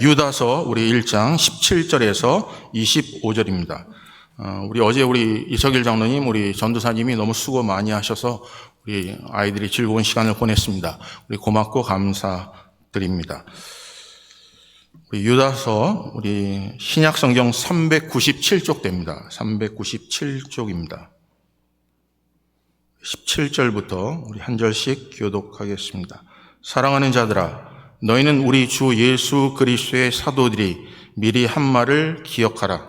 유다서 우리 1장 17절에서 25절입니다. 어제 우리 이석일 장로님, 우리 전도사님이 너무 수고 많이 하셔서 우리 아이들이 즐거운 시간을 보냈습니다. 우리 고맙고 감사드립니다. 우리 유다서 우리 신약 성경 397쪽 됩니다. 397쪽입니다. 17절부터 우리 한 절씩 교독하겠습니다. 사랑하는 자들아, 너희는 우리 주 예수 그리스도의 사도들이 미리 한 말을 기억하라.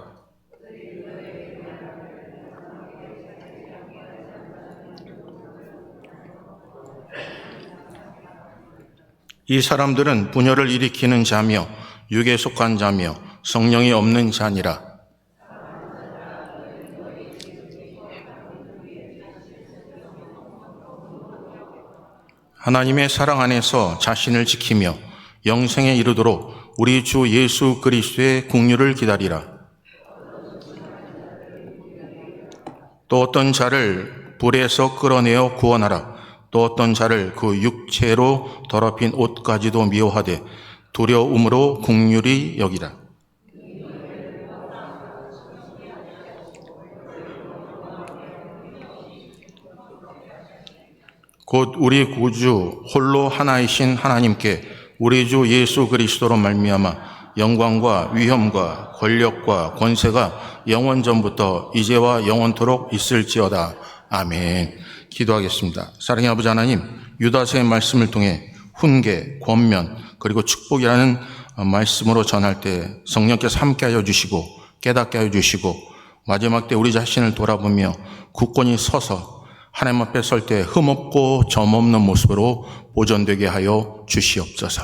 이 사람들은 분열을 일으키는 자며 육에 속한 자며 성령이 없는 자니라. 하나님의 사랑 안에서 자신을 지키며 영생에 이르도록 우리 주 예수 그리스도의 긍휼을 기다리라. 또 어떤 자를 불에서 끌어내어 구원하라. 또 어떤 자를 그 육체로 더럽힌 옷까지도 미워하되 두려움으로 긍휼히 여기라. 곧 우리 구주 홀로 하나이신 하나님께 우리 주 예수 그리스도로 말미암아 영광과 위엄과 권력과 권세가 영원전부터 이제와 영원토록 있을지어다. 아멘. 기도하겠습니다. 사랑의 아버지 하나님, 유다서의 말씀을 통해 훈계, 권면, 그리고 축복이라는 말씀으로 전할 때 성령께서 함께하여 주시고 깨닫게 하여 주시고 마지막 때 우리 자신을 돌아보며 굳건히 서서 하나님 앞에 설 때 흠없고 점없는 모습으로 보존되게 하여 주시옵소서.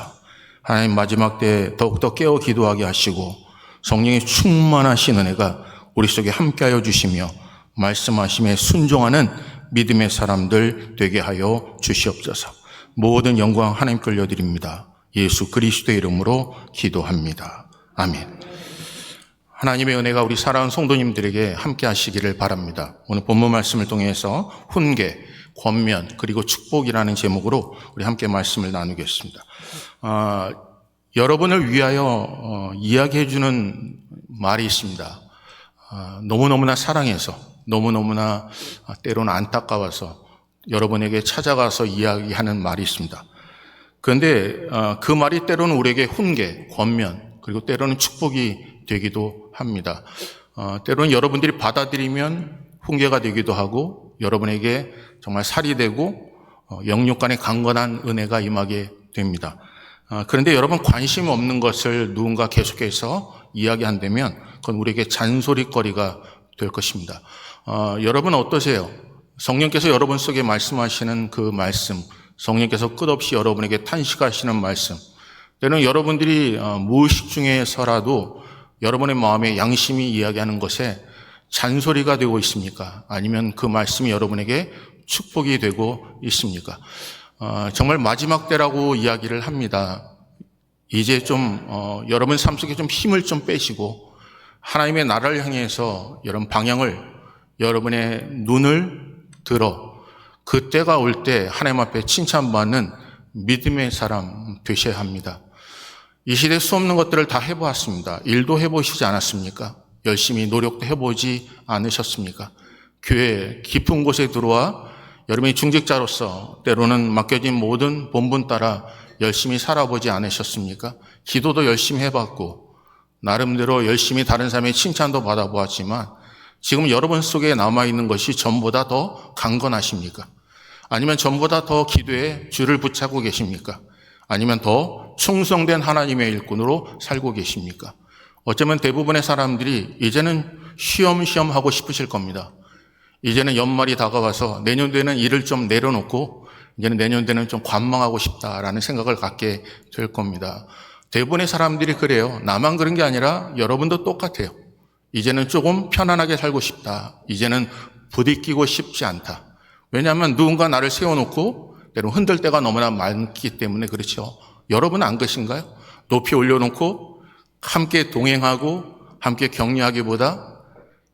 하나님, 마지막 때 더욱더 깨어 기도하게 하시고 성령의 충만하신 은혜가 우리 속에 함께하여 주시며 말씀하심에 순종하는 믿음의 사람들 되게 하여 주시옵소서. 모든 영광 하나님께 올려드립니다. 예수 그리스도의 이름으로 기도합니다. 아멘. 하나님의 은혜가 우리 사랑하는 성도님들에게 함께 하시기를 바랍니다. 오늘 본문 말씀을 통해서 훈계, 권면, 그리고 축복이라는 제목으로 우리 함께 말씀을 나누겠습니다. 여러분을 위하여 이야기해주는 말이 있습니다. 너무너무나 사랑해서, 너무너무나 때로는 안타까워서 여러분에게 찾아가서 이야기하는 말이 있습니다. 그런데 그 말이 때로는 우리에게 훈계, 권면, 그리고 때로는 축복이 되기도 합니다. 때로는 여러분들이 받아들이면 훈계가 되기도 하고 여러분에게 정말 살이 되고 영육 간의 강건한 은혜가 임하게 됩니다. 그런데 여러분 관심 없는 것을 누군가 계속해서 이야기한다면 그건 우리에게 잔소리거리가 될 것입니다. 여러분 어떠세요? 성령께서 여러분 속에 말씀하시는 그 말씀, 성령께서 끝없이 여러분에게 탄식하시는 말씀, 때로는 여러분들이 무의식 중에서라도 여러분의 마음에 양심이 이야기하는 것에 잔소리가 되고 있습니까? 아니면 그 말씀이 여러분에게 축복이 되고 있습니까? 정말 마지막 때라고 이야기를 합니다. 이제 좀 여러분 삶 속에 좀 힘을 좀 빼시고 하나님의 나라를 향해서 여러분 방향을, 여러분의 눈을 들어 그때가 올 때 하나님 앞에 칭찬받는 믿음의 사람 되셔야 합니다. 이 시대에 수 없는 것들을 다 해보았습니다. 일도 해보시지 않았습니까? 열심히 노력도 해보지 않으셨습니까? 교회 깊은 곳에 들어와 여러분이 중직자로서 때로는 맡겨진 모든 본분 따라 열심히 살아보지 않으셨습니까? 기도도 열심히 해봤고 나름대로 열심히 다른 사람의 칭찬도 받아보았지만 지금 여러분 속에 남아있는 것이 전보다 더 강건하십니까? 아니면 전보다 더 기도에 줄을 붙잡고 계십니까? 아니면 더 충성된 하나님의 일꾼으로 살고 계십니까? 어쩌면 대부분의 사람들이 이제는 쉬엄쉬엄 하고 싶으실 겁니다. 이제는 연말이 다가와서 내년도에는 일을 좀 내려놓고 이제는 내년도에는 좀 관망하고 싶다라는 생각을 갖게 될 겁니다. 대부분의 사람들이 그래요. 나만 그런 게 아니라 여러분도 똑같아요. 이제는 조금 편안하게 살고 싶다. 이제는 부딪히고 싶지 않다. 왜냐하면 누군가 나를 세워놓고 때로 흔들 때가 너무나 많기 때문에 그렇죠. 여러분은 안 그러신가요? 높이 올려놓고 함께 동행하고 함께 격려하기보다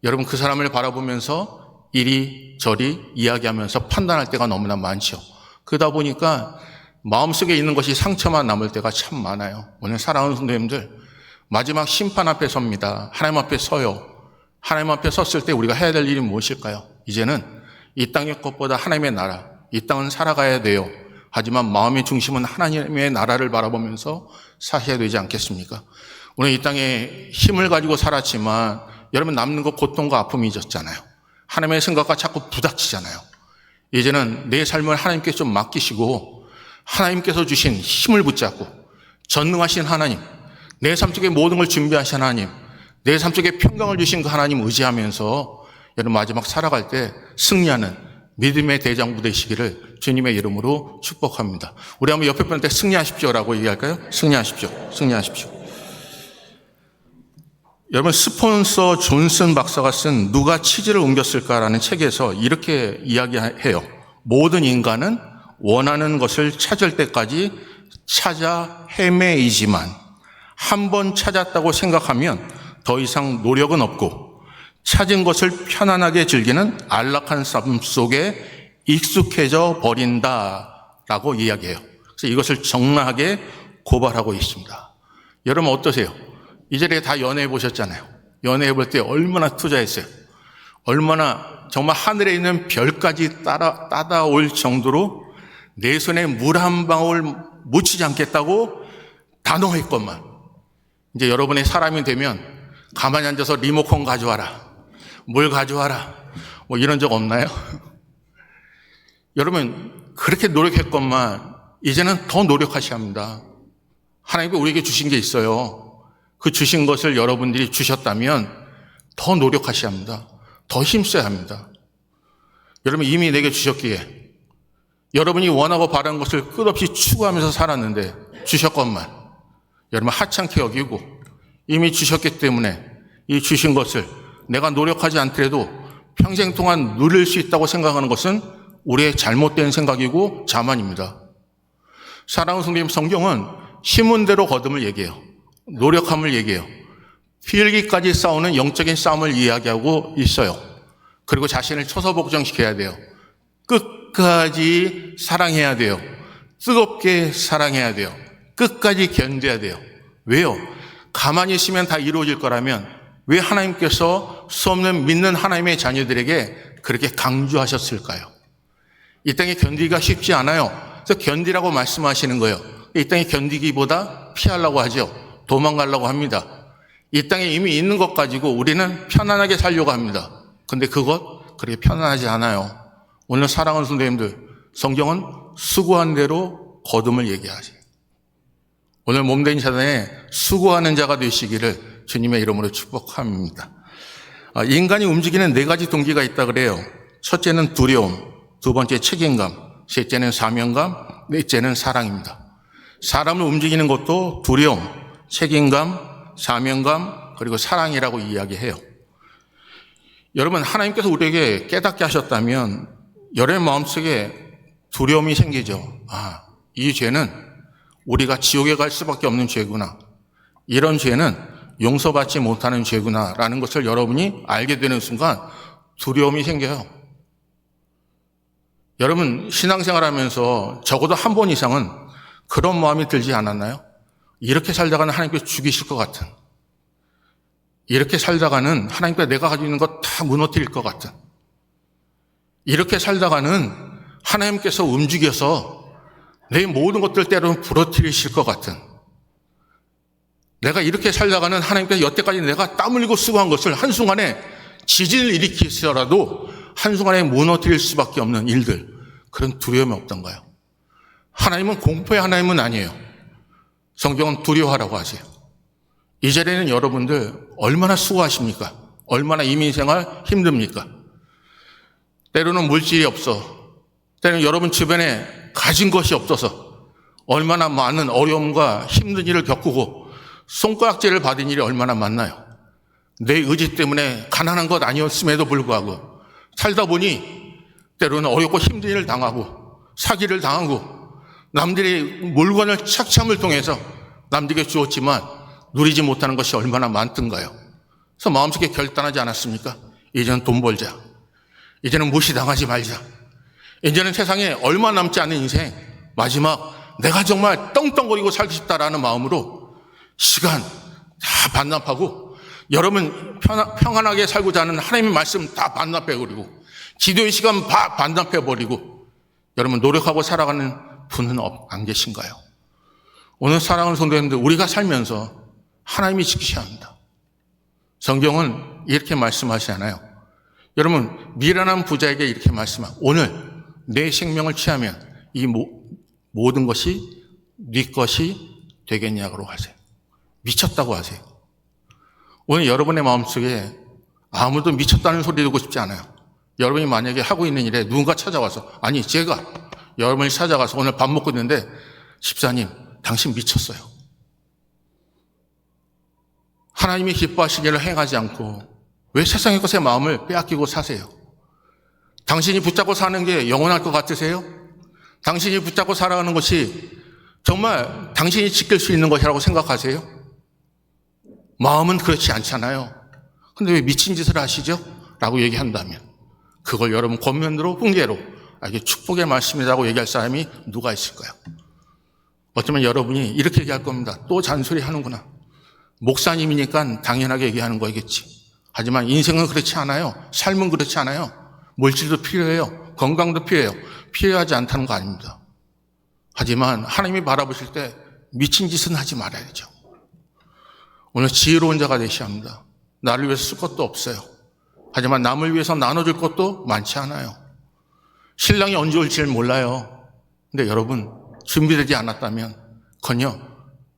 여러분 그 사람을 바라보면서 이리저리 이야기하면서 판단할 때가 너무나 많죠. 그러다 보니까 마음속에 있는 것이 상처만 남을 때가 참 많아요. 오늘 사랑하는 성도님들, 마지막 심판 앞에 섭니다. 하나님 앞에 서요. 하나님 앞에 섰을 때 우리가 해야 될 일이 무엇일까요? 이제는 이 땅의 것보다 하나님의 나라, 이 땅은 살아가야 돼요. 하지만 마음의 중심은 하나님의 나라를 바라보면서 사셔야 되지 않겠습니까? 오늘 이 땅에 힘을 가지고 살았지만 여러분 남는 것 고통과 아픔이 있었잖아요. 하나님의 생각과 자꾸 부닥치잖아요. 이제는 내 삶을 하나님께 좀 맡기시고 하나님께서 주신 힘을 붙잡고 전능하신 하나님, 내 삶 속에 모든 걸 준비하신 하나님, 내 삶 속에 평강을 주신 그 하나님 의지하면서 여러분 마지막 살아갈 때 승리하는 믿음의 대장부 되시기를 주님의 이름으로 축복합니다. 우리 한번 옆에 분한테 승리하십시오라고 얘기할까요? 승리하십시오. 승리하십시오. 여러분 스폰서 존슨 박사가 쓴 누가 치즈를 옮겼을까라는 책에서 이렇게 이야기해요. 모든 인간은 원하는 것을 찾을 때까지 찾아 헤매이지만 한 번 찾았다고 생각하면 더 이상 노력은 없고 찾은 것을 편안하게 즐기는 안락한 삶 속에 익숙해져 버린다라고 이야기해요. 그래서 이것을 적나하게 고발하고 있습니다. 여러분 어떠세요? 이 자리에 다 연애해 보셨잖아요. 연애해 볼 때 얼마나 투자했어요. 얼마나 정말 하늘에 있는 별까지 따라올 정도로 내 손에 물 한 방울 묻히지 않겠다고 단호했건만 이제 여러분의 사람이 되면 가만히 앉아서 리모컨 가져와라, 물 가져와라, 뭐 이런 적 없나요? 여러분 그렇게 노력했건만 이제는 더 노력하셔야 합니다. 하나님께 우리에게 주신 게 있어요. 그 주신 것을 여러분들이 주셨다면 더 노력하셔야 합니다. 더 힘써야 합니다. 여러분 이미 내게 주셨기에 여러분이 원하고 바라는 것을 끝없이 추구하면서 살았는데 주셨건만 여러분 하찮게 여기고 이미 주셨기 때문에 이 주신 것을 내가 노력하지 않더라도 평생 동안 누릴 수 있다고 생각하는 것은 우리의 잘못된 생각이고 자만입니다. 사랑하는 성도님, 성경은 힘은 대로 거둠을 얘기해요. 노력함을 얘기해요. 필기까지 싸우는 영적인 싸움을 이야기하고 있어요. 그리고 자신을 초서복종시켜야 돼요. 끝까지 사랑해야 돼요. 뜨겁게 사랑해야 돼요. 끝까지 견뎌야 돼요. 왜요? 가만히 있으면 다 이루어질 거라면 왜 하나님께서 수없는 믿는 하나님의 자녀들에게 그렇게 강조하셨을까요? 이 땅에 견디기가 쉽지 않아요. 그래서 견디라고 말씀하시는 거예요. 이 땅에 견디기보다 피하려고 하죠. 도망가려고 합니다. 이 땅에 이미 있는 것 가지고 우리는 편안하게 살려고 합니다. 근데 그것 그렇게 편안하지 않아요. 오늘 사랑하는 성도님들, 성경은 수고한 대로 거둠을 얘기하지. 오늘 몸된 자단에 수고하는 자가 되시기를 주님의 이름으로 축복합니다. 인간이 움직이는 4가지 동기가 있다 그래요. 첫째는 두려움, 두 번째 책임감, 셋째는 사명감, 넷째는 사랑입니다. 사람을 움직이는 것도 두려움, 책임감, 사명감, 그리고 사랑이라고 이야기해요. 여러분 하나님께서 우리에게 깨닫게 하셨다면 여러분의 마음속에 두려움이 생기죠. 이 죄는 우리가 지옥에 갈 수밖에 없는 죄구나. 이런 죄는 용서받지 못하는 죄구나 라는 것을 여러분이 알게 되는 순간 두려움이 생겨요. 여러분 신앙생활 하면서 적어도 한 번 이상은 그런 마음이 들지 않았나요? 이렇게 살다가는 하나님께서 죽이실 것 같은, 이렇게 살다가는 하나님께서 내가 가지고 있는 것 다 무너뜨릴 것 같은, 이렇게 살다가는 하나님께서 움직여서 내 모든 것들 때로는 부러뜨리실 것 같은, 내가 이렇게 살다가는 하나님께서 여태까지 내가 땀 흘리고 수고한 것을 한순간에 지진을 일으키시더라도 한순간에 무너뜨릴 수밖에 없는 일들, 그런 두려움이 없던가요? 하나님은 공포의 하나님은 아니에요. 성경은 두려워하라고 하세요. 이 자리에는 여러분들 얼마나 수고하십니까? 얼마나 이민생활 힘듭니까? 때로는 물질이 없어, 때로는 여러분 주변에 가진 것이 없어서 얼마나 많은 어려움과 힘든 일을 겪고 손가락질을 받은 일이 얼마나 많나요? 내 의지 때문에 가난한 것 아니었음에도 불구하고 살다 보니 때로는 어렵고 힘든 일을 당하고 사기를 당하고 남들이 물건을 착취함을 통해서 남들에게 주었지만 누리지 못하는 것이 얼마나 많던가요? 그래서 마음속에 결단하지 않았습니까? 이제는 돈 벌자. 이제는 무시당하지 말자. 이제는 세상에 얼마 남지 않은 인생, 마지막 내가 정말 떵떵거리고 살고 싶다라는 마음으로 시간 다 반납하고 여러분 평안하게 살고자 하는 하나님의 말씀 다 반납해버리고 기도의 시간 다 반납해버리고 여러분 노력하고 살아가는 분은 안 계신가요? 오늘 사랑하는 성도님들, 우리가 살면서 하나님이 지키셔야 합니다. 성경은 이렇게 말씀하시잖아요. 여러분 미련한 부자에게 이렇게 말씀하고 오늘 내 생명을 취하면 이 모든 것이 네 것이 되겠냐고 하세요. 미쳤다고 하세요. 오늘 여러분의 마음속에 아무도 미쳤다는 소리 듣고 싶지 않아요. 여러분이 만약에 하고 있는 일에 누군가 찾아와서 아니 제가 여러분이 찾아가서 오늘 밥 먹고 있는데 집사님 당신 미쳤어요. 하나님이 기뻐하시기를 행하지 않고 왜 세상의 것에 마음을 빼앗기고 사세요? 당신이 붙잡고 사는 게 영원할 것 같으세요? 당신이 붙잡고 살아가는 것이 정말 당신이 지킬 수 있는 것이라고 생각하세요? 마음은 그렇지 않잖아요. 근데 왜 미친 짓을 하시죠? 라고 얘기한다면 그걸 여러분 권면으로 훈계로 이게 축복의 말씀이라고 얘기할 사람이 누가 있을까요? 어쩌면 여러분이 이렇게 얘기할 겁니다. 또 잔소리 하는구나. 목사님이니까 당연하게 얘기하는 거겠지. 하지만 인생은 그렇지 않아요. 삶은 그렇지 않아요. 물질도 필요해요. 건강도 필요해요. 필요하지 않다는 거 아닙니다. 하지만 하나님이 바라보실 때 미친 짓은 하지 말아야죠. 오늘 지혜로운 자가 되셔야 합니다. 나를 위해서 쓸 것도 없어요. 하지만 남을 위해서 나눠줄 것도 많지 않아요. 신랑이 언제 올지를 몰라요. 근데 여러분 준비되지 않았다면 커녕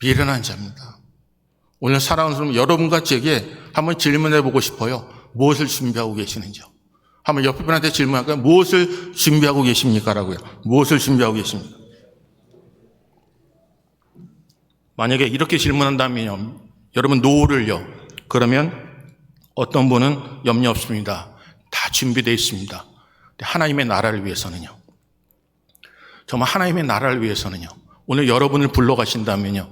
미련한 자입니다. 오늘 사랑하는 사람 여러분과 제게 한번 질문해 보고 싶어요. 무엇을 준비하고 계시는지요? 한번 옆에 분한테 질문할까요? 무엇을 준비하고 계십니까? 라고요. 무엇을 준비하고 계십니까? 만약에 이렇게 질문한다면요. 여러분 노후를요. 그러면 어떤 분은 염려 없습니다. 다 준비되어 있습니다. 하나님의 나라를 위해서는요. 정말 하나님의 나라를 위해서는요. 오늘 여러분을 불러가신다면요.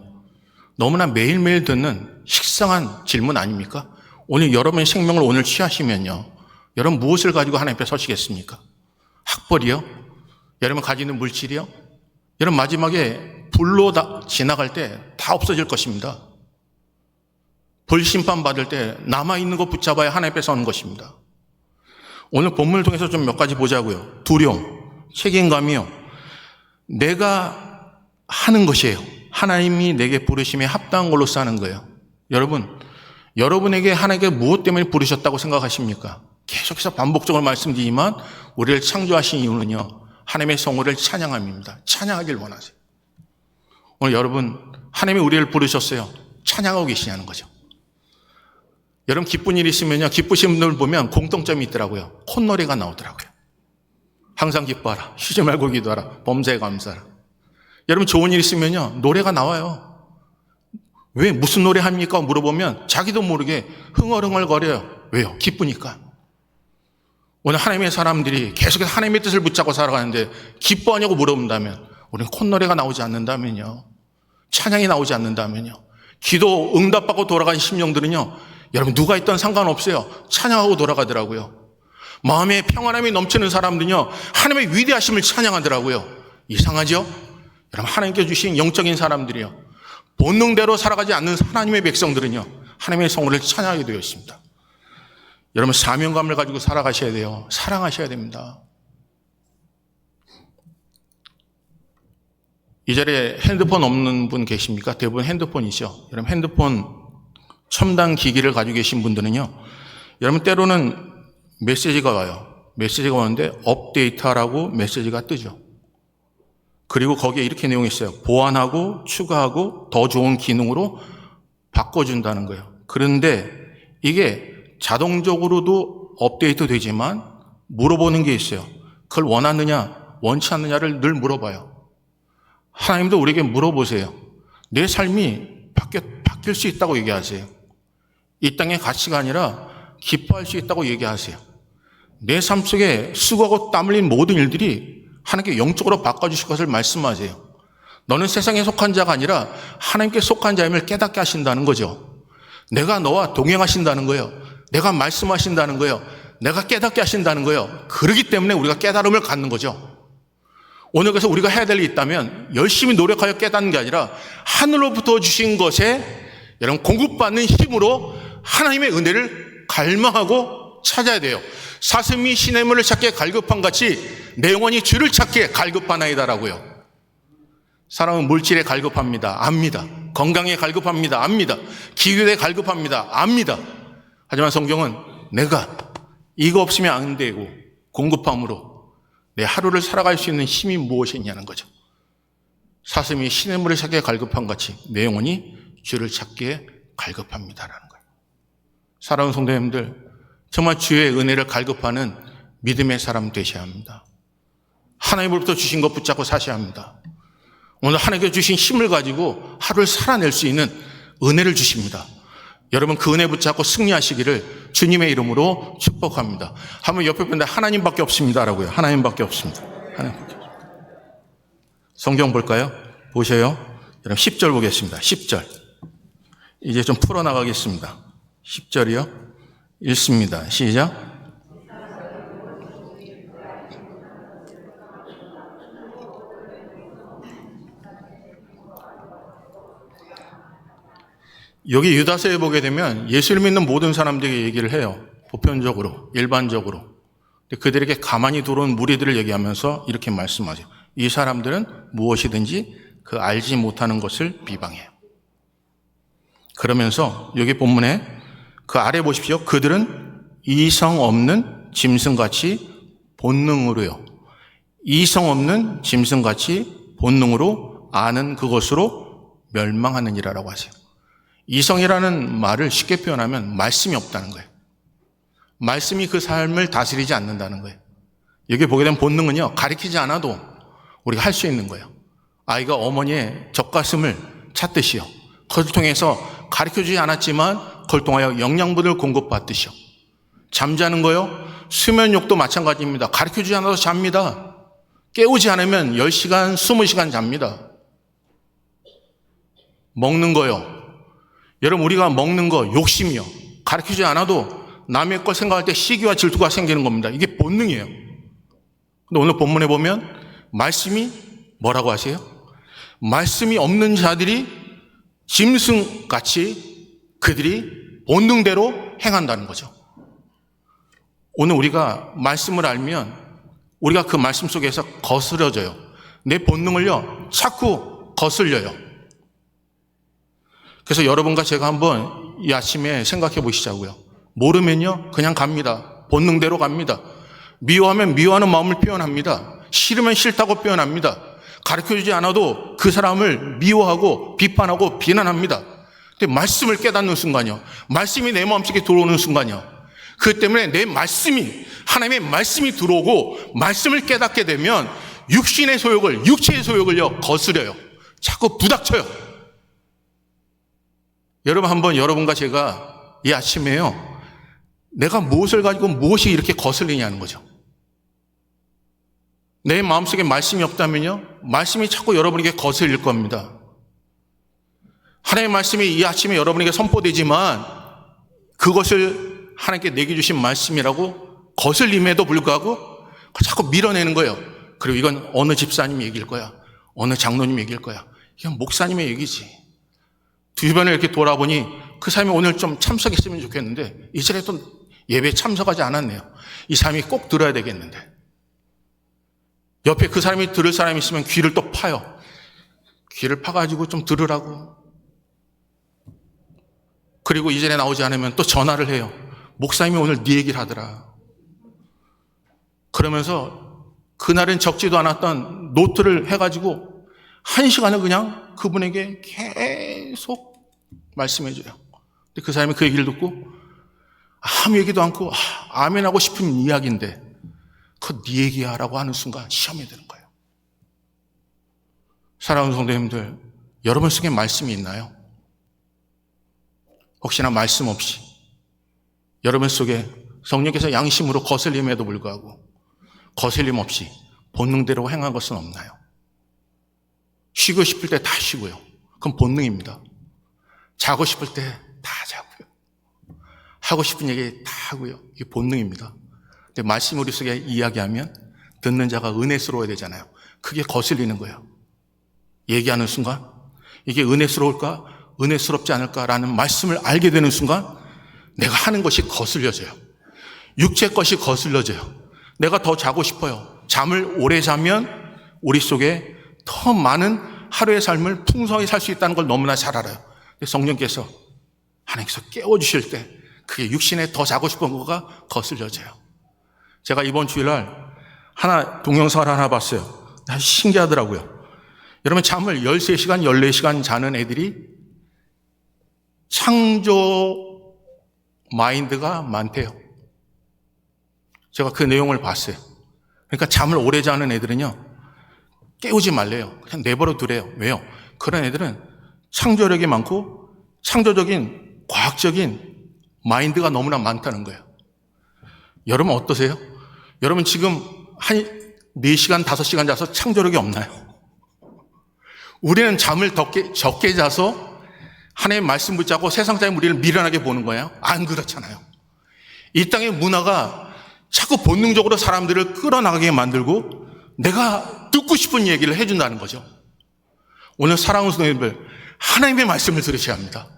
너무나 매일매일 듣는 식상한 질문 아닙니까? 오늘 여러분의 생명을 오늘 취하시면요. 여러분 무엇을 가지고 하나님 앞에 서시겠습니까? 학벌이요? 여러분 가지는 물질이요? 여러분 마지막에 불로 지나갈 때 다 없어질 것입니다. 불심판 받을 때 남아있는 것 붙잡아야 하나님 앞에 서는 것입니다. 오늘 본문을 통해서 좀 몇 가지 보자고요. 두려움, 책임감이요. 내가 하는 것이에요. 하나님이 내게 부르심에 합당한 걸로 사는 거예요. 여러분, 여러분에게 하나님께 무엇 때문에 부르셨다고 생각하십니까? 계속해서 반복적으로 말씀드리지만 우리를 창조하신 이유는요. 하나님의 성호를 찬양함입니다. 찬양하길 원하세요. 오늘 여러분, 하나님이 우리를 부르셨어요. 찬양하고 계시냐는 거죠. 여러분 기쁜 일이 있으면요. 기쁘신 분들 보면 공통점이 있더라고요. 콧노래가 나오더라고요. 항상 기뻐하라. 쉬지 말고 기도하라. 범사에 감사하라. 여러분 좋은 일 있으면요. 노래가 나와요. 왜 무슨 노래 합니까? 물어보면 자기도 모르게 흥얼흥얼거려요. 왜요? 기쁘니까. 오늘 하나님의 사람들이 계속해서 하나님의 뜻을 붙잡고 살아가는데 기뻐하냐고 물어본다면 우리는 콧노래가 나오지 않는다면요. 찬양이 나오지 않는다면요. 기도 응답받고 돌아간 심령들은요. 여러분 누가 있던 상관없어요. 찬양하고 돌아가더라고요. 마음에 평안함이 넘치는 사람들은요. 하나님의 위대하심을 찬양하더라고요. 이상하죠? 여러분 하나님께 주신 영적인 사람들이요. 본능대로 살아가지 않는 하나님의 백성들은요. 하나님의 성호를 찬양하게 되어 있습니다. 여러분 사명감을 가지고 살아가셔야 돼요. 사랑하셔야 됩니다. 이 자리에 핸드폰 없는 분 계십니까? 대부분 핸드폰이죠. 여러분 핸드폰 첨단 기기를 가지고 계신 분들은요. 여러분 때로는 메시지가 와요. 메시지가 오는데 업데이트하라고 메시지가 뜨죠. 그리고 거기에 이렇게 내용이 있어요. 보완하고 추가하고 더 좋은 기능으로 바꿔준다는 거예요. 그런데 이게 자동적으로도 업데이트 되지만 물어보는 게 있어요. 그걸 원하느냐 원치 않느냐를 늘 물어봐요. 하나님도 우리에게 물어보세요. 내 삶이 바뀔 수 있다고 얘기하세요. 이 땅의 가치가 아니라 기뻐할 수 있다고 얘기하세요. 내 삶 속에 수고하고 땀 흘린 모든 일들이 하나님께 영적으로 바꿔주실 것을 말씀하세요. 너는 세상에 속한 자가 아니라 하나님께 속한 자임을 깨닫게 하신다는 거죠. 내가 너와 동행하신다는 거예요. 내가 말씀하신다는 거예요. 내가 깨닫게 하신다는 거예요. 그렇기 때문에 우리가 깨달음을 갖는 거죠. 오늘 그래서 우리가 해야 될 일이 있다면 열심히 노력하여 깨닫는 게 아니라 하늘로부터 주신 것에 여러분 공급받는 힘으로 하나님의 은혜를 갈망하고 찾아야 돼요. 사슴이 시냇물을 찾기에 갈급한 같이 내 영혼이 주를 찾기에 갈급하나이다라고요. 사람은 물질에 갈급합니다. 압니다. 건강에 갈급합니다. 압니다. 기술에 갈급합니다. 압니다. 하지만 성경은 내가 이거 없으면 안 되고 공급함으로 내 하루를 살아갈 수 있는 힘이 무엇이냐는 거죠. 사슴이 시냇물을 찾기에 갈급한 같이 내 영혼이 주를 찾기에 갈급합니다라는 거예요. 사랑하는 성도님들, 정말 주의 은혜를 갈급하는 믿음의 사람 되셔야 합니다. 하나님으로부터 주신 것 붙잡고 사셔야 합니다. 오늘 하나님께 주신 힘을 가지고 하루를 살아낼 수 있는 은혜를 주십니다. 여러분 그 은혜 붙잡고 승리하시기를 주님의 이름으로 축복합니다. 한번 옆에 분들 하나님밖에 없습니다라고요. 하나님밖에 없습니다. 하나님밖에 없습니다. 성경 볼까요? 보셔요. 여러분 10절 보겠습니다. 10절. 이제 좀 풀어나가겠습니다. 10절이요. 읽습니다. 시작. 여기 유다서에 보게 되면 예수를 믿는 모든 사람들에게 얘기를 해요. 보편적으로, 일반적으로. 그들에게 가만히 들어온 무리들을 얘기하면서 이렇게 말씀하죠. 이 사람들은 무엇이든지 그 알지 못하는 것을 비방해요. 그러면서 여기 본문에 그 아래 보십시오. 그들은 이성 없는 짐승같이 본능으로요. 이성 없는 짐승같이 본능으로 아는 그것으로 멸망하느니라라고 하세요. 이성이라는 말을 쉽게 표현하면 말씀이 없다는 거예요. 말씀이 그 삶을 다스리지 않는다는 거예요. 여기 보게 되면 본능은요, 가리키지 않아도 우리가 할 수 있는 거예요. 아이가 어머니의 젖가슴을 찾듯이요. 그걸 통해서 가르쳐주지 않았지만 그걸 통하여 영양분을 공급받듯이요. 잠자는 거요, 수면욕도 마찬가지입니다. 가르쳐주지 않아도 잡니다. 깨우지 않으면 10시간, 20시간 잡니다. 먹는 거요. 여러분 우리가 먹는 거 욕심이요. 가르치지 않아도 남의 걸 생각할 때 시기와 질투가 생기는 겁니다. 이게 본능이에요. 근데 오늘 본문에 보면 말씀이 뭐라고 하세요? 말씀이 없는 자들이 짐승같이 그들이 본능대로 행한다는 거죠. 오늘 우리가 말씀을 알면 우리가 그 말씀 속에서 거스려져요. 내 본능을요 자꾸 거슬려요. 그래서 여러분과 제가 한번 이 아침에 생각해 보시자고요. 모르면요 그냥 갑니다. 본능대로 갑니다. 미워하면 미워하는 마음을 표현합니다. 싫으면 싫다고 표현합니다. 가르쳐주지 않아도 그 사람을 미워하고 비판하고 비난합니다. 근데 말씀을 깨닫는 순간이요, 말씀이 내 마음속에 들어오는 순간이요, 그 때문에 내 말씀이, 하나님의 말씀이 들어오고 말씀을 깨닫게 되면 육신의 소욕을, 육체의 소욕을요 거스려요. 자꾸 부닥쳐요. 여러분 한번 여러분과 제가 이 아침에요, 내가 무엇을 가지고 무엇이 이렇게 거슬리냐는 거죠. 내 마음속에 말씀이 없다면요 말씀이 자꾸 여러분에게 거슬릴 겁니다. 하나님의 말씀이 이 아침에 여러분에게 선포되지만 그것을 하나님께 내게 주신 말씀이라고 거슬림에도 불구하고 자꾸 밀어내는 거예요. 그리고 이건 어느 집사님 얘기일 거야, 어느 장로님 얘기일 거야, 이건 목사님의 얘기지. 주변을 이렇게 돌아보니 그 사람이 오늘 좀 참석했으면 좋겠는데 이 자리에 또 예배에 참석하지 않았네요. 이 사람이 꼭 들어야 되겠는데. 옆에 그 사람이 들을 사람이 있으면 귀를 또 파요. 귀를 파가지고 좀 들으라고. 그리고 이 자리에 나오지 않으면 또 전화를 해요. 목사님이 오늘 네 얘기를 하더라. 그러면서 그날은 적지도 않았던 노트를 해가지고 1시간을 그냥 그분에게 계속 말씀해줘요. 근데 그 사람이 그 얘기를 듣고 아무 얘기도 않고 아멘하고 싶은 이야기인데 그거 네 얘기야 라고 하는 순간 시험이 되는 거예요. 사랑하는 성도님들, 여러분 속에 말씀이 있나요? 혹시나 말씀 없이 여러분 속에 성령께서 양심으로 거슬림에도 불구하고 거슬림 없이 본능대로 행한 것은 없나요? 쉬고 싶을 때 다 쉬고요. 그건 본능입니다. 자고 싶을 때 다 자고요. 하고 싶은 얘기 다 하고요. 이게 본능입니다. 근데 말씀 우리 속에 이야기하면 듣는 자가 은혜스러워야 되잖아요. 그게 거슬리는 거예요. 얘기하는 순간 이게 은혜스러울까? 은혜스럽지 않을까라는 말씀을 알게 되는 순간 내가 하는 것이 거슬려져요. 육체 것이 거슬려져요. 내가 더 자고 싶어요. 잠을 오래 자면 우리 속에 더 많은 하루의 삶을 풍성하게 살 수 있다는 걸 너무나 잘 알아요. 성령께서 하나님께서 깨워주실 때 그게 육신에 더 자고 싶은 거가 거슬려져요. 제가 이번 주일날 동영상을 하나 봤어요. 아주 신기하더라고요. 여러분, 잠을 13시간, 14시간 자는 애들이 창조 마인드가 많대요. 제가 그 내용을 봤어요. 그러니까 잠을 오래 자는 애들은요, 깨우지 말래요. 그냥 내버려 두래요. 왜요? 그런 애들은 창조력이 많고 창조적인 과학적인 마인드가 너무나 많다는 거예요. 여러분 어떠세요? 여러분 지금 한 4시간, 5시간 자서 창조력이 없나요? 우리는 잠을 적게 자서 하나님의 말씀 붙잡고 세상적인 우리를 미련하게 보는 거예요? 안 그렇잖아요. 이 땅의 문화가 자꾸 본능적으로 사람들을 끌어나가게 만들고 내가 듣고 싶은 얘기를 해준다는 거죠. 오늘 사랑하는 성도님들, 하나님의 말씀을 들으셔야 합니다.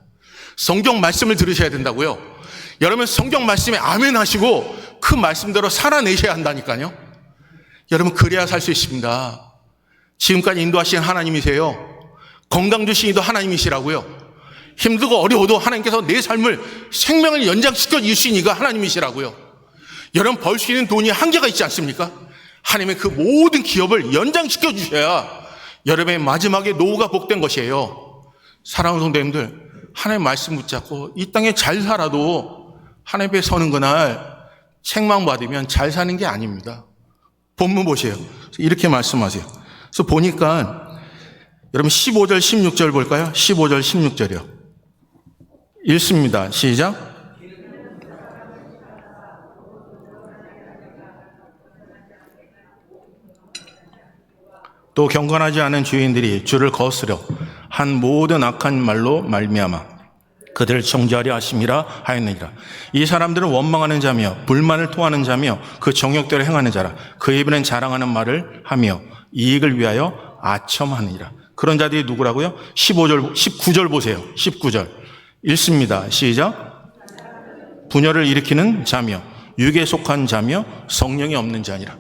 성경 말씀을 들으셔야 된다고요. 여러분 성경 말씀에 아멘 하시고 그 말씀대로 살아내셔야 한다니까요. 여러분 그래야 살 수 있습니다. 지금까지 인도하신 하나님이세요. 건강 주신 이도 하나님이시라고요. 힘들고 어려워도 하나님께서 내 삶을 생명을 연장시켜 주신 이가 하나님이시라고요. 여러분 벌 수 있는 돈이 한계가 있지 않습니까? 하나님의 그 모든 기업을 연장시켜 주셔야 여러분의 마지막에 노후가 복된 것이에요. 사랑하는 성도님들, 하나님의 말씀 붙잡고 이 땅에 잘 살아도 하나님 앞에 서는 그날 책망받으면 잘 사는 게 아닙니다. 본문 보세요. 이렇게 말씀하세요. 그래서 보니까 여러분 15절 16절 볼까요? 15절 16절이요. 읽습니다. 시작. 또 경건하지 않은 주인들이 주를 거스려 한 모든 악한 말로 말미암아 그들을 정죄하려 하심이라 하였느니라. 이 사람들은 원망하는 자며 불만을 토하는 자며 그 정욕대로 행하는 자라. 그 입에는 자랑하는 말을 하며 이익을 위하여 아첨하느니라. 그런 자들이 누구라고요? 19절 보세요. 19절 읽습니다. 시작. 분열을 일으키는 자며 육에 속한 자며 성령이 없는 자니라.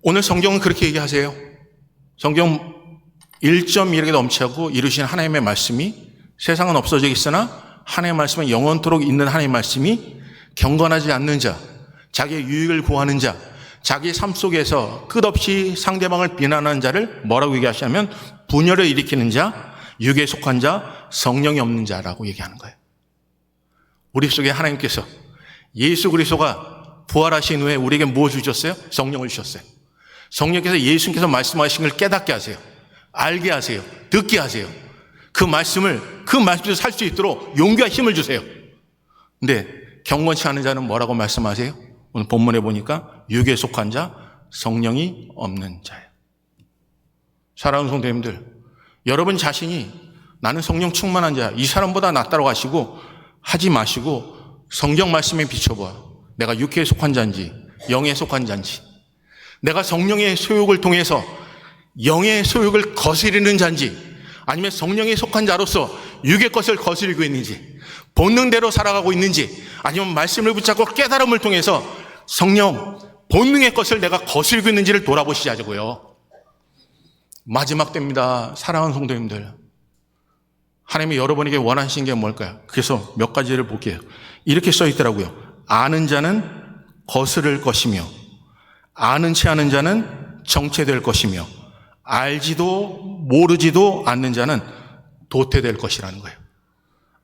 오늘 성경은 그렇게 얘기하세요. 성경 1.1에 넘치고 이루신 하나님의 말씀이 세상은 없어져 있으나 하나님의 말씀은 영원토록 있는 하나님의 말씀이 경건하지 않는 자, 자기의 유익을 구하는 자, 자기 삶 속에서 끝없이 상대방을 비난하는 자를 뭐라고 얘기하시냐면 분열을 일으키는 자, 육에 속한 자, 성령이 없는 자라고 얘기하는 거예요. 우리 속에 하나님께서 예수 그리스도가 부활하신 후에 우리에게 무엇을 주셨어요? 성령을 주셨어요. 성령께서 예수님께서 말씀하신 걸 깨닫게 하세요. 알게 하세요. 듣게 하세요. 그 말씀대로 살 수 있도록 용기와 힘을 주세요. 근데 경건치 않은 자는 뭐라고 말씀하세요? 오늘 본문에 보니까 육에 속한 자, 성령이 없는 자예요. 사랑하는 성도님들, 여러분 자신이 나는 성령 충만한 자야, 이 사람보다 낫다고 하시고 하지 마시고 성경 말씀에 비춰봐. 내가 육에 속한 자인지 영에 속한 자인지, 내가 성령의 소욕을 통해서 영의 소욕을 거스리는 자인지 아니면 성령에 속한 자로서 육의 것을 거스리고 있는지, 본능대로 살아가고 있는지, 아니면 말씀을 붙잡고 깨달음을 통해서 성령 본능의 것을 내가 거스리고 있는지를 돌아보시자고요. 마지막 때입니다. 사랑하는 성도님들, 하나님이 여러분에게 원하시는 게 뭘까요? 그래서 몇 가지를 볼게요. 이렇게 써 있더라고요. 아는 자는 거스를 것이며 아는 채 하는 자는 정체될 것이며 알지도 모르지도 않는 자는 도태될 것이라는 거예요.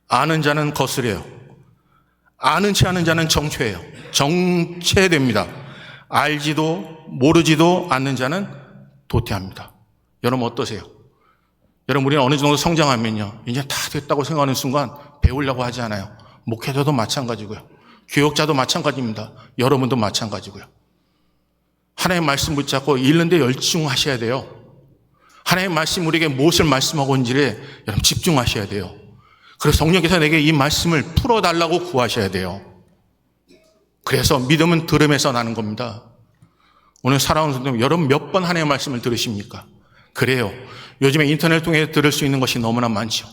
아는 자는 거스려요. 아는 채 하는 자는 정체해요. 정체됩니다. 알지도 모르지도 않는 자는 도태합니다. 여러분 어떠세요? 여러분 우리는 어느 정도 성장하면요, 이제 다 됐다고 생각하는 순간 배우려고 하지 않아요. 목회자도 마찬가지고요. 교역자도 마찬가지입니다. 여러분도 마찬가지고요. 하나님의 말씀 붙잡고 읽는데 열중하셔야 돼요. 하나님의 말씀 우리에게 무엇을 말씀하고 있는지에 여러분 집중하셔야 돼요. 그래서 성령께서 내게 이 말씀을 풀어달라고 구하셔야 돼요. 그래서 믿음은 들음에서 나는 겁니다. 오늘 사랑하는 성도님, 여러분 몇 번 하나님의 말씀을 들으십니까? 그래요. 요즘에 인터넷을 통해 들을 수 있는 것이 너무나 많죠.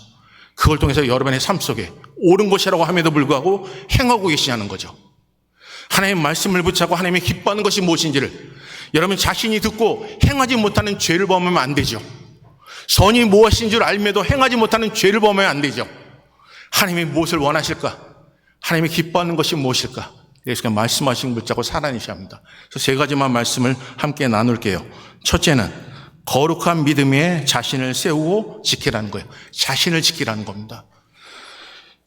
그걸 통해서 여러분의 삶 속에 옳은 것이라고 함에도 불구하고 행하고 계시냐는 거죠. 하나님의 말씀을 붙잡고 하나님이 기뻐하는 것이 무엇인지를 여러분 자신이 듣고 행하지 못하는 죄를 범하면 안 되죠. 선이 무엇인 줄 알면도 행하지 못하는 죄를 범하면 안 되죠. 하나님이 무엇을 원하실까? 하나님이 기뻐하는 것이 무엇일까? 예수가 말씀하신 걸 붙잡고 살아내셔야 합니다. 그래서 세 가지만 말씀을 함께 나눌게요. 첫째는 거룩한 믿음 위에 자신을 세우고 지키라는 거예요. 자신을 지키라는 겁니다.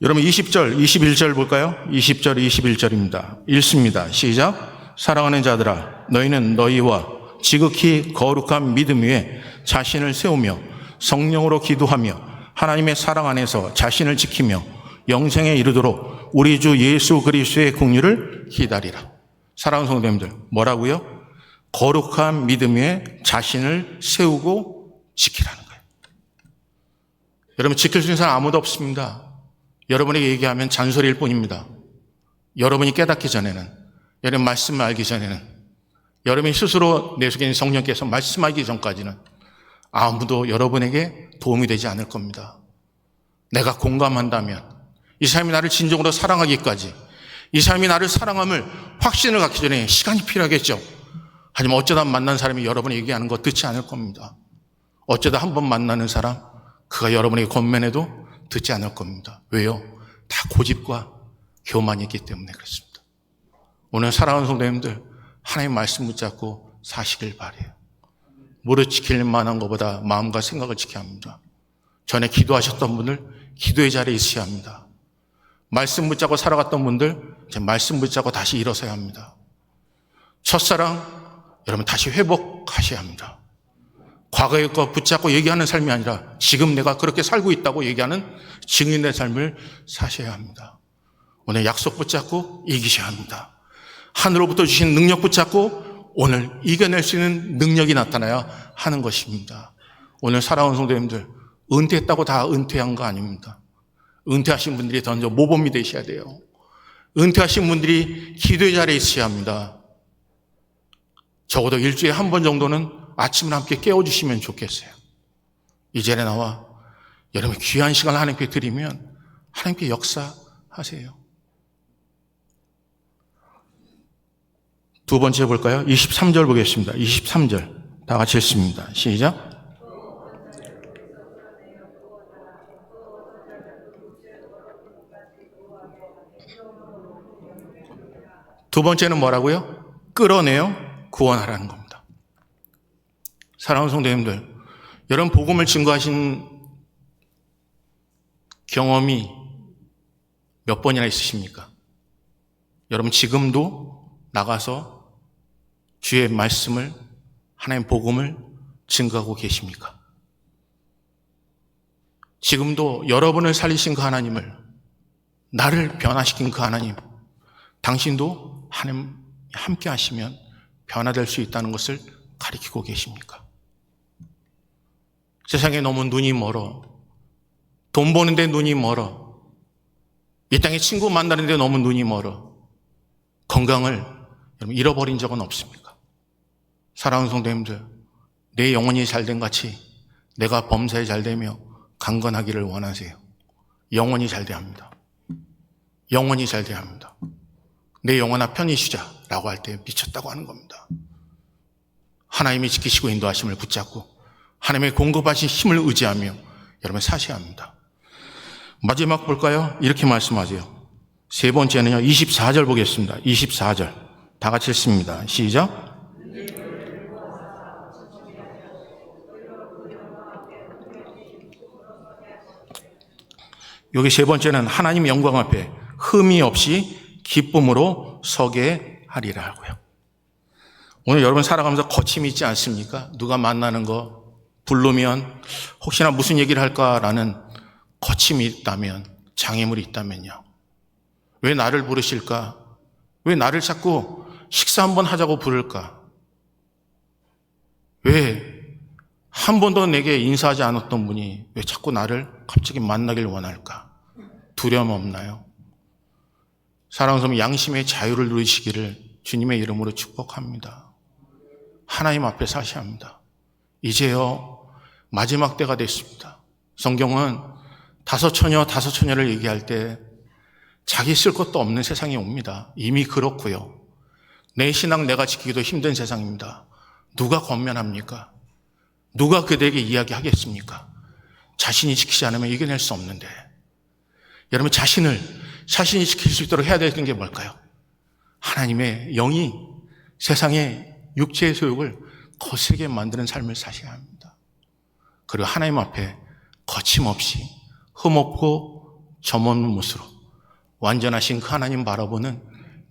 여러분 20절, 21절 볼까요? 20절, 21절입니다. 읽습니다. 시작. 사랑하는 자들아, 너희는 너희와 지극히 거룩한 믿음 위에 자신을 세우며 성령으로 기도하며 하나님의 사랑 안에서 자신을 지키며 영생에 이르도록 우리 주 예수 그리스도의 긍휼을 기다리라. 사랑하는 성도님들, 뭐라고요? 거룩한 믿음 위에 자신을 세우고 지키라는 거예요. 여러분 지킬 수 있는 사람 아무도 없습니다. 여러분에게 얘기하면 잔소리일 뿐입니다. 여러분이 깨닫기 전에는, 여러분 말씀을 알기 전에는, 여러분이 스스로 내 속에 있는 성령께서 말씀하기 전까지는 아무도 여러분에게 도움이 되지 않을 겁니다. 내가 공감한다면, 이 사람이 나를 진정으로 사랑하기까지, 이 사람이 나를 사랑함을 확신을 갖기 전에 시간이 필요하겠죠. 하지만 어쩌다 만난 사람이 여러분이 얘기하는 거 듣지 않을 겁니다. 어쩌다 한 번 만나는 사람, 그가 여러분에게 권면해도 듣지 않을 겁니다. 왜요? 다 고집과 교만이 있기 때문에 그렇습니다. 오늘 사랑하는 성도님들, 하나님 말씀 붙잡고 사시길 바라요. 무릇 지킬 만한 것보다 마음과 생각을 지켜야 합니다. 전에 기도하셨던 분들 기도의 자리에 있어야 합니다. 말씀 붙잡고 살아갔던 분들 이제 말씀 붙잡고 다시 일어서야 합니다. 첫사랑 여러분 다시 회복하셔야 합니다. 과거의 것 붙잡고 얘기하는 삶이 아니라 지금 내가 그렇게 살고 있다고 얘기하는 증인의 삶을 사셔야 합니다. 오늘 약속 붙잡고 이기셔야 합니다. 하늘로부터 주신 능력 붙잡고 오늘 이겨낼 수 있는 능력이 나타나야 하는 것입니다. 오늘 살아온 성도님들, 은퇴했다고 다 은퇴한 거 아닙니다. 은퇴하신 분들이 던져 모범이 되셔야 돼요. 은퇴하신 분들이 기도의 자리에 있어야 합니다. 적어도 일주일에 한 번 정도는 아침을 함께 깨워주시면 좋겠어요. 이 자리에 나와 여러분 귀한 시간을 하나님께 드리면 하나님께 역사하세요. 두 번째 볼까요? 23절 보겠습니다. 23절 다 같이 읽습니다. 시작. 두 번째는 뭐라고요? 끌어내요 구원하라는 겁니다. 사랑하는 성도님들, 여러분 복음을 증거하신 경험이 몇 번이나 있으십니까? 여러분 지금도 나가서 주의 말씀을, 하나님 복음을 증거하고 계십니까? 지금도 여러분을 살리신 그 하나님을, 나를 변화시킨 그 하나님, 당신도 하나님 함께 하시면 변화될 수 있다는 것을 가리키고 계십니까? 세상에 너무 눈이 멀어. 돈 버는데 눈이 멀어. 이 땅에 친구 만나는데 너무 눈이 멀어. 건강을 여러분 잃어버린 적은 없습니까? 사랑하는 성도님들, 내 영혼이 잘된 같이 내가 범사에 잘되며 강건하기를 원하세요. 영혼이 잘돼야 합니다. 영혼이 잘돼야 합니다. 내 영혼아 편히 쉬자라고 할 때 미쳤다고 하는 겁니다. 하나님이 지키시고 인도하심을 붙잡고 하나님의 공급하신 힘을 의지하며 여러분 사셔야 합니다. 마지막 볼까요? 이렇게 말씀하세요. 세 번째는요, 24절 보겠습니다. 24절 다 같이 읽습니다. 시작. 여기 세 번째는 하나님 영광 앞에 흠이 없이 기쁨으로 서게 하리라 하고요. 오늘 여러분 살아가면서 거침이 있지 않습니까? 누가 만나는 거 부르면 혹시나 무슨 얘기를 할까라는 거침이 있다면, 장애물이 있다면요. 왜 나를 부르실까? 왜 나를 자꾸 식사 한번 하자고 부를까? 왜 한 번도 내게 인사하지 않았던 분이 왜 자꾸 나를 갑자기 만나길 원할까? 두려움 없나요? 사랑하는 성도, 양심의 자유를 누리시기를 주님의 이름으로 축복합니다. 하나님 앞에 사셔야 합니다. 이제요, 마지막 때가 됐습니다. 성경은 다섯 처녀를 얘기할 때 자기 쓸 것도 없는 세상이 옵니다. 이미 그렇고요. 내 신앙 내가 지키기도 힘든 세상입니다. 누가 권면합니까? 누가 그대에게 이야기하겠습니까? 자신이 지키지 않으면 이겨낼 수 없는데, 여러분 자신이 지킬 수 있도록 해야 되는 게 뭘까요? 하나님의 영이 세상의 육체의 소욕을 거세게 만드는 삶을 사셔야 합니다. 그리고 하나님 앞에 거침없이 흠없고 점없는 모습으로 완전하신 그 하나님 바라보는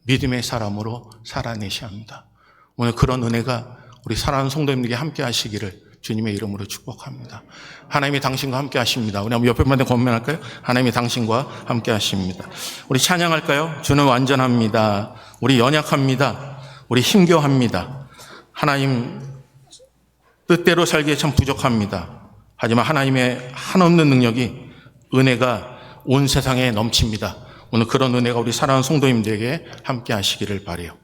믿음의 사람으로 살아내셔야 합니다. 오늘 그런 은혜가 우리 사랑하는 성도님들에게 함께 하시기를 주님의 이름으로 축복합니다. 하나님이 당신과 함께 하십니다. 우리 한번 옆에 분한테 권면할까요? 하나님이 당신과 함께 하십니다. 우리 찬양할까요? 주는 완전합니다. 우리 연약합니다. 우리 힘겨합니다. 하나님 뜻대로 살기에 참 부족합니다. 하지만 하나님의 한없는 능력이, 은혜가 온 세상에 넘칩니다. 오늘 그런 은혜가 우리 사랑하는 성도님들에게 함께 하시기를 바라요.